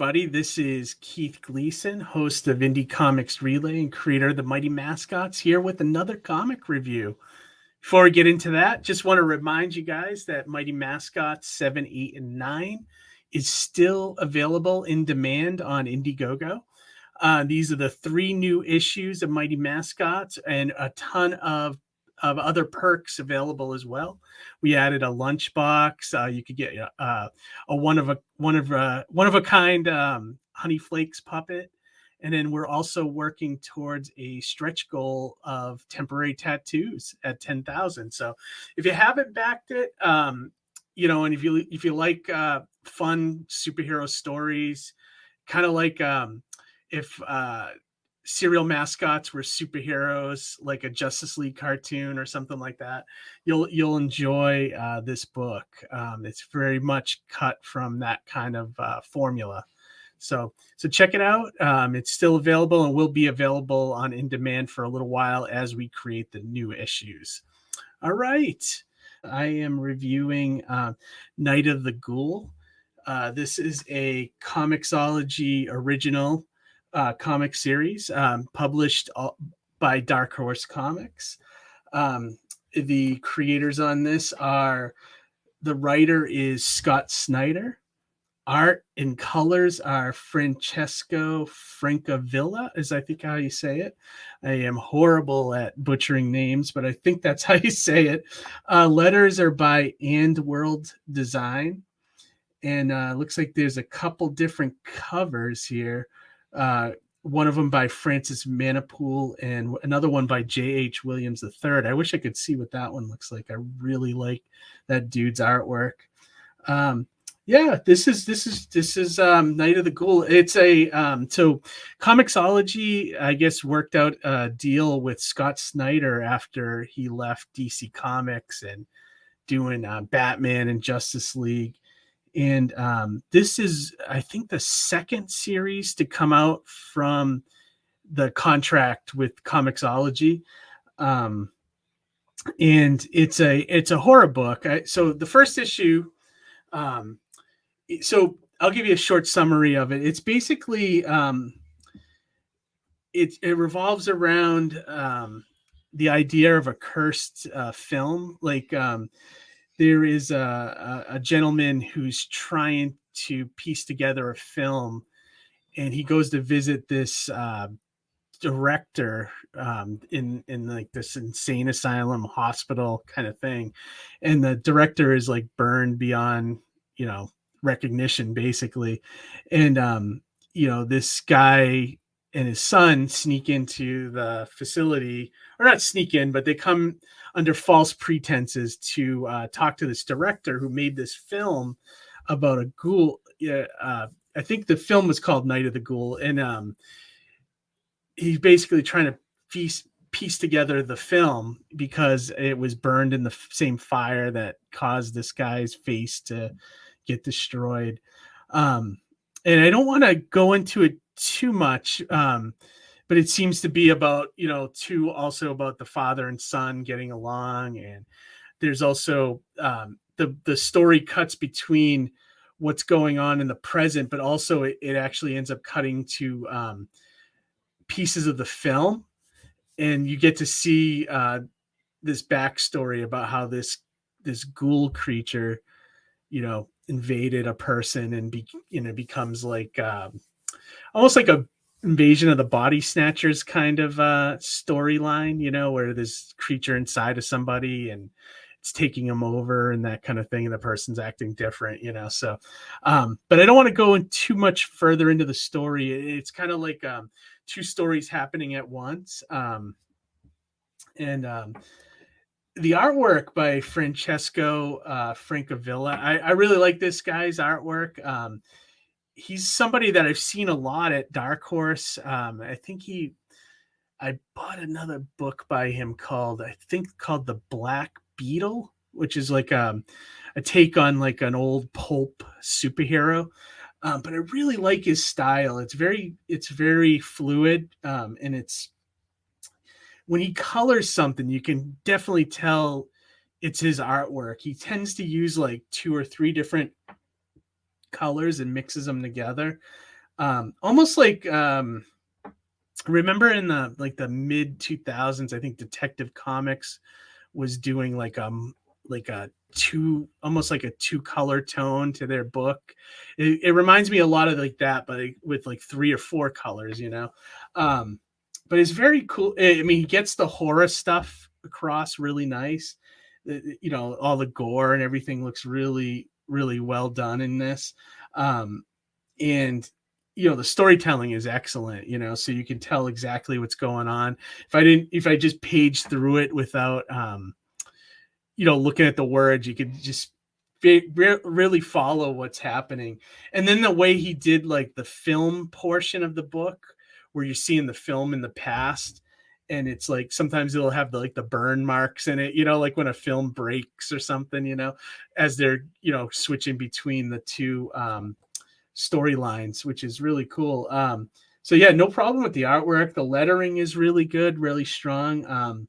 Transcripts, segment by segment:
everybody. This is Keith Gleason, host of Indie Comics Relay and creator of the Mighty Mascots, here with another comic review. Before we get into that, just want to remind you guys that Mighty Mascots 7, 8, and 9 is still available in demand on Indiegogo. These are the 3 new issues of Mighty Mascots and a ton of other perks available as well. We added a lunchbox. You could get a one of a kind Honey Flakes puppet, and then we're also working towards a stretch goal of temporary tattoos at 10,000. So if you haven't backed it, and if you like fun superhero stories, kind of like if serial mascots were superheroes, like a Justice League cartoon or something like that, you'll enjoy this book. It's very much cut from that kind of formula. So check it out. It's still available and will be available on in demand for a little while as we create the new issues. All right, I am reviewing Night of the Ghoul. This is a Comixology original comic series published by Dark Horse Comics. The creators on this are, the writer is Scott Snyder. Art and colors are Francesco Francavilla, is I think how you say it. I am horrible at butchering names, but I think that's how you say it. Letters are by And World Design. And looks like there's a couple different covers here. One of them by Francis Manapool and another one by J.H. Williams III. I wish I could see what that one looks like. I really like that dude's artwork. This is Night of the Ghoul. It's a so Comixology, I guess, worked out a deal with Scott Snyder after he left DC Comics and doing Batman and Justice League. And this is, I think, the second series to come out from the contract with Comixology. And it's a horror book. So the first issue, so I'll give you a short summary of it. It's basically, it revolves around the idea of a cursed film. Like, there is a gentleman who's trying to piece together a film, and he goes to visit this director in like this insane asylum hospital kind of thing, and the director is like burned beyond recognition, basically. And this guy and his son sneak into the facility, or not sneak in, but they come under false pretenses to talk to this director who made this film about a ghoul. I think the film was called Night of the Ghoul, and he's basically trying to piece together the film because it was burned in the same fire that caused this guy's face to get destroyed. And I don't want to go into it too much, but it seems to be about, also about the father and son getting along. And there's also the story cuts between what's going on in the present, but also it actually ends up cutting to pieces of the film. And you get to see this backstory about how this ghoul creature, invaded a person and becomes like almost like a Invasion of the Body Snatchers kind of storyline, where there's creature inside of somebody and it's taking them over and that kind of thing, and the person's acting different, so but I don't want to go in too much further into the story. It's kind of like 2 stories happening at once. And the artwork by Francesco Francavilla, I really like this guy's artwork. He's somebody that I've seen a lot at Dark Horse. I think I bought another book by him called The Black Beetle, which is like a take on like an old pulp superhero. But I really like his style. It's very fluid. And it's, when he colors something, you can definitely tell it's his artwork. He tends to use like 2 or 3 different colors and mixes them together. Almost like remember in the mid 2000s, I think Detective Comics was doing like a two almost like a two color tone to their book. It reminds me a lot of like that, but with like three or four colors, um but it's very cool. I mean, he gets the horror stuff across really nice. All the gore and everything looks really really well done in this. And the storytelling is excellent, so you can tell exactly what's going on. If I just page through it without looking at the words, you could just really follow what's happening. And then the way he did like the film portion of the book, where you're seeing the film in the past, and it's like sometimes it'll have the burn marks in it, like when a film breaks or something, as they're switching between the two storylines, which is really cool. So yeah, no problem with the artwork. The lettering is really good, really strong.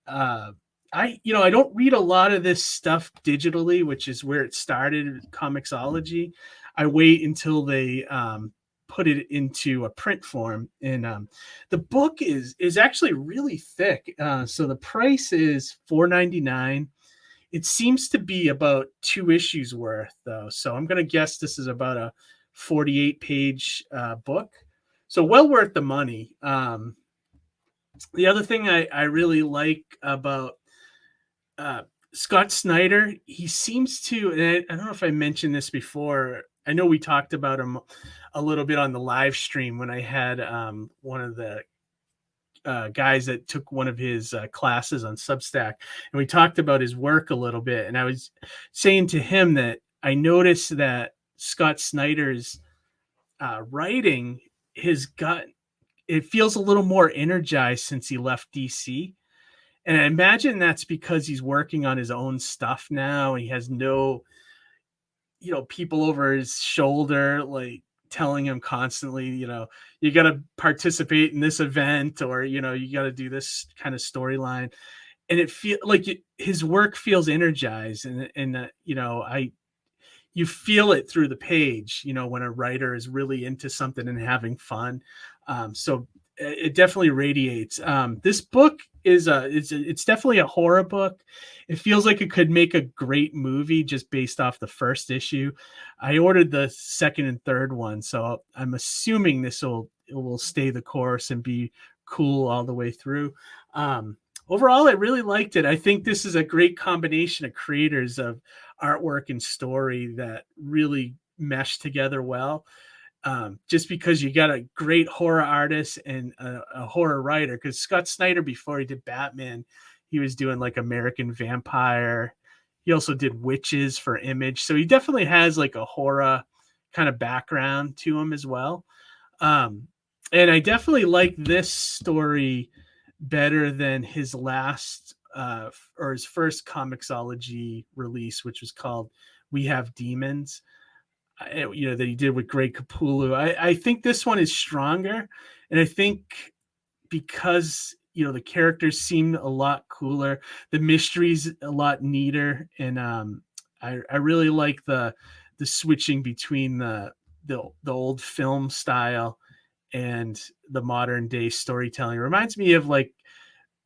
Uh, I don't read a lot of this stuff digitally, which is where it started, Comixology. I wait until they put it into a print form, and the book is actually really thick. So the price is $4.99. It seems to be about 2 issues worth, though. So I'm going to guess this is about a 48-page book. So well worth the money. The other thing I really like about Scott Snyder, he seems to, and I don't know if I mentioned this before. I know we talked about him a little bit on the live stream when I had one of the guys that took one of his classes on Substack, and we talked about his work a little bit. And I was saying to him that I noticed that Scott Snyder's writing it feels a little more energized since he left DC. And I imagine that's because he's working on his own stuff now. He has no, people over his shoulder, like telling him constantly, you got to participate in this event, or, you got to do this kind of storyline. And it feel like his work feels energized. And you feel it through the page, when a writer is really into something and having fun. So it definitely radiates. This book it's definitely a horror book. It feels like it could make a great movie just based off the first issue. I ordered the second and third one, so I'm assuming it will stay the course and be cool all the way through. Overall, I really liked it. I think this is a great combination of creators of artwork and story that really mesh together well. Just because you got a great horror artist and a horror writer, because Scott Snyder, before he did Batman, he was doing like American Vampire. He also did Witches for Image. So he definitely has like a horror kind of background to him as well. And I definitely like this story better than his last or his first Comixology release, which was called We Have Demons, that he did with Greg Capullo. I think this one is stronger, and I think because the characters seem a lot cooler, the mystery's a lot neater, and I really like the switching between the old film style and the modern day storytelling. It reminds me of like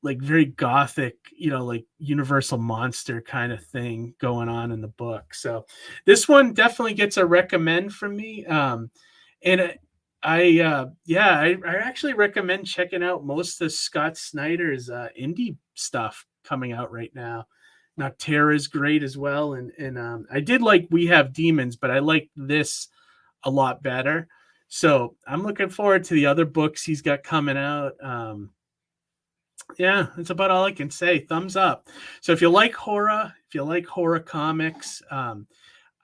very gothic, like Universal Monster kind of thing going on in the book. So this one definitely gets a recommend from me. And I actually recommend checking out most of Scott Snyder's indie stuff coming out right now. Nocterra is great as well, and I did like We Have Demons, but I like this a lot better. So I'm looking forward to the other books he's got coming out. Yeah, that's about all I can say. Thumbs up. So if you like horror comics, I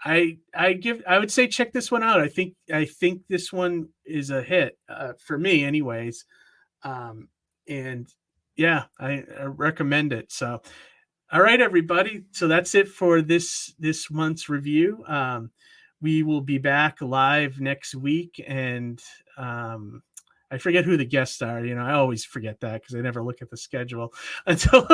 would say check this one out. I think this one is a hit for me, anyways. And yeah, I recommend it. So, all right, everybody. So that's it for this month's review. We will be back live next week, and I forget who the guests are. You know, I always forget that because I never look at the schedule until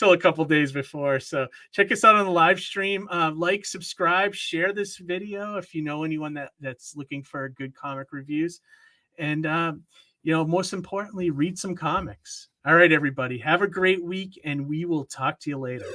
a couple days before. So check us out on the live stream. Like, subscribe, share this video if you know anyone that's looking for good comic reviews. And most importantly, read some comics. All right, everybody, have a great week, and we will talk to you later.